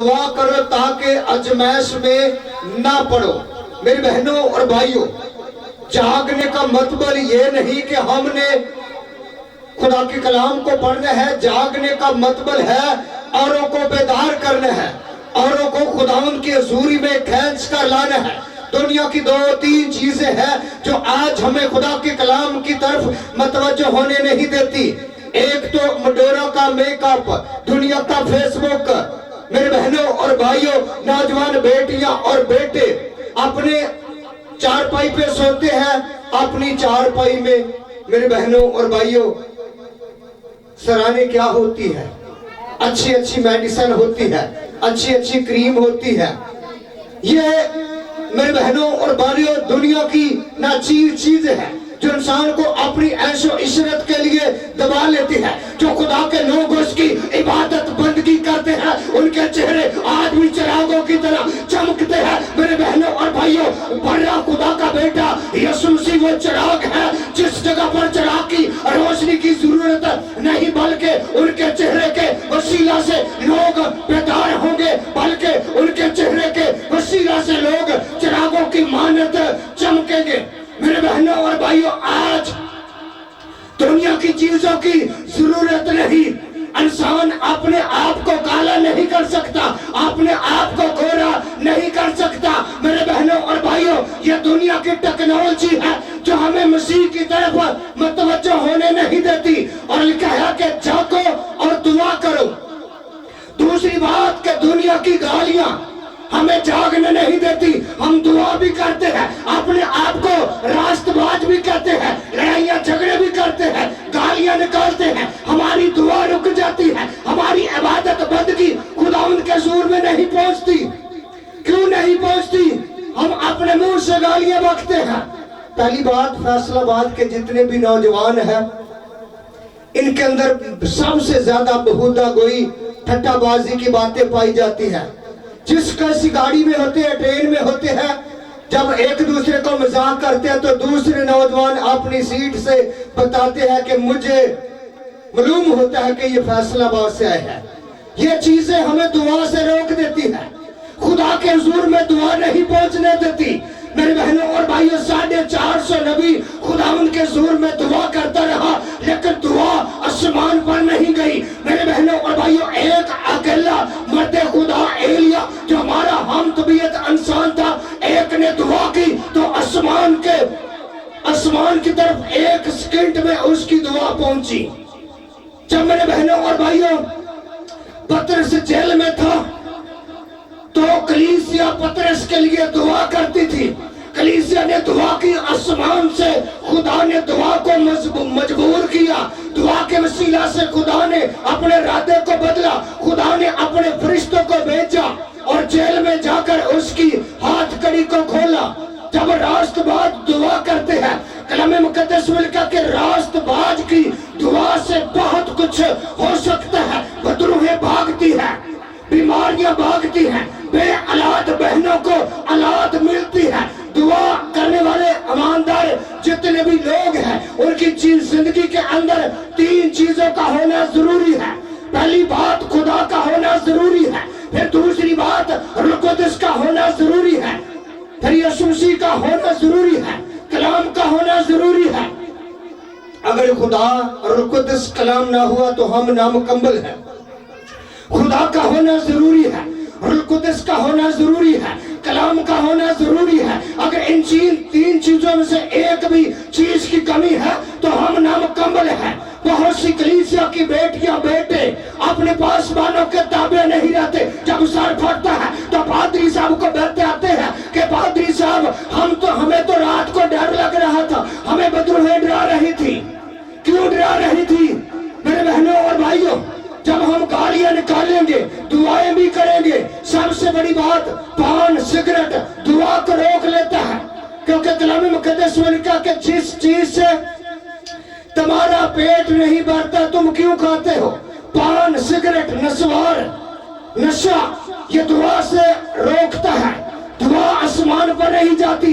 دعا کرو تاکہ ازمائش میں نہ پڑو۔ میری بہنوں اور بھائیوں، جاگنے کا مطلب یہ نہیں کہ ہم نے خدا کے کلام کو پڑھنا ہے۔ جاگنے کا مطلب ہے اوروں کو بیدار کرنا ہے، اوروں کو خداوند کی حضوری میں کھینچ کر لانا ہے۔ دنیا کی دو تین چیزیں ہیں جو آج ہمیں خدا کے کلام کی طرف متوجہ ہونے نہیں دیتی۔ ایک تو مڈورا کا میک اپ، دنیا کا فیس بک۔ میرے بہنوں اور بھائیوں، نوجوان بیٹیاں اور بیٹے اپنے چارپائی پہ سوتے ہیں، اپنی چارپائی میں میرے بہنوں اور بھائیوں سرانے کیا ہوتی ہے؟ اچھی اچھی میڈیسن ہوتی ہے، اچھی اچھی کریم ہوتی ہے۔ یہ میرے بہنوں اور بھائیوں دنیا کی ناچیز چیزیں ہیں جو انسان کو اپنی عیش و عشرت کے لیے دبا لیتی ہے۔ جو خدا کے لوگ اس کی عبادت بندگی کرتے ہیں، ان کے چہرے آج بھی چراغوں کی طرح چمکتے ہیں۔ میرے بہنوں اور بھائیوں، بڑا خدا کا بیٹا یسوع مسیح وہ چراغ ہے جس جگہ پر چراغ کی روشنی کی ضرورت نہیں، بلکہ ان کے چہرے کے وسیلہ سے لوگ بیدار ہوں گے، بلکہ ان کے چہرے کے وسیلہ سے لوگ چراغوں کی مانند چمکیں گے۔ میرے بہنوں اور بھائیوں، آج دنیا کی چیزوں کی ضرورت نہیں۔ انسان اپنے آپ کو کالا نہیں کر سکتا، اپنے آپ کو گورا نہیں کر سکتا۔ میرے بہنوں اور بھائیوں، یہ دنیا کی ٹیکنالوجی ہے جو ہمیں مسیح کی طرف متوجہ ہونے نہیں دیتی، اور لکھا ہے کہ جاگو اور دعا کرو۔ دوسری بات کہ دنیا کی گالیاں ہمیں جاگنے نہیں دیتی۔ ہم دعا بھی کرتے ہیں، اپنے آپ کو راست باز بھی کہتے ہیں، لڑائیاں جھگڑے بھی کرتے ہیں، گالیاں نکالتے ہیں، ہماری دعا رک جاتی ہے، ہماری عبادت بندگی خداوند کے حضور میں نہیں پہنچتی۔ کیوں نہیں پہنچتی؟ ہم اپنے منہ سے گالیاں بکتے ہیں۔ پہلی بات، فیصل آباد کے جتنے بھی نوجوان ہیں ان کے اندر سب سے زیادہ بہودہ گوئی ٹھٹا بازی کی باتیں پائی جاتی ہیں۔ جس کیسی گاڑی میں ہوتے ہیں، ٹرین میں ہوتے ہیں، جب ایک دوسرے کو مذاق کرتے ہیں تو دوسرے نوجوان اپنی سیٹ سے بتاتے ہیں کہ مجھے معلوم ہوتا ہے کہ یہ فیصل آباد سے آئے ہیں۔ یہ چیزیں ہمیں دعا سے روک دیتی ہیں، خدا کے حضور میں دعا نہیں پہنچنے دیتی۔ میرے بہنوں اور بھائیوں، 450 نبی خداوند کے حضور میں دعا کرتا رہا، لیکن دعا آسمان پر نہیں گئی۔ میرے بہنوں اور بھائیوں، ایک اکیلا مرد خدا ایلیا جو ہمارا ہم طبیعت انسان تھا، ایک نے دعا کی تو آسمان کی طرف ایک سیکنڈ میں اس کی دعا پہنچی۔ جب میرے بہنوں اور بھائیوں پترس جیل میں تھا تو کلیسیا پترس کے لیے دعا کرتی تھی۔ کلیسیا نے دعا کی، آسمان سے خدا نے دعا کو مجبور کیا، دعا کے وسیلہ سے خدا نے اپنے ارادے کو بدلا، خدا نے اپنے فرشتوں کو بھیجا اور جیل میں جا کر اس کی ہاتھ کڑی کو کھولا۔ جب راست باز دعا کرتے ہیں، کلام مقدس میں لکھا کہ راست باز کی دعا سے بہت کچھ ہو سکتا ہے۔ بدروہیں بھاگتی ہیں، بیماریاں بھاگتی ہیں، بے اولاد بہنوں کو اولاد ملتی ہے۔ دعا کرنے والے ایماندار جتنے بھی لوگ ہیں، ان کی زندگی کے اندر تین چیزوں کا ہونا ضروری ہے۔ پہلی بات خدا کا ہونا ضروری ہے، پھر دوسری بات روح القدس کا ہونا ضروری ہے، پھر یسوع مسیح کا ہونا ضروری ہے، کلام کا ہونا ضروری ہے۔ اگر خدا اور روح القدس کلام نہ ہوا تو ہم نامکمل ہیں۔ خدا کا ہونا ضروری ہے، روح القدس کا ہونا ضروری ہے، کلام کا ہونا ضروری ہے۔ اگر ان تین چیزوں میں سے ایک بھی چیز کی کمی ہے تو ہم نامکمل ہیں۔ بہت سی کلیسیا کی بیٹیاں بیٹے اپنے پاسبانوں کے تابع نہیں رہتے۔ جب سر پھٹتا ہے تو پادری صاحب کو بہتے آتے ہیں کہ پادری صاحب ہمیں تو رات کو ڈر لگ رہا تھا، ہمیں بدروہیں ڈرا رہی تھی۔ کیوں ڈرا رہی تھی؟ میرے بہنوں اور بھائیوں، جب ہم گالیاں نکالیں گے، دعائیں بھی کریں گے، سب سے بڑی بات پان سگریٹ دعا کو روک لیتا ہے، کیونکہ کلام مقدس میں لکھا کہ جس چیز سے تمہارا پیٹ نہیں بھرتا تم کیوں کھاتے ہو؟ پان سگریٹ نسوار نشہ یہ دعا سے روکتا ہے۔ دعا آسمان پر نہیں جاتی،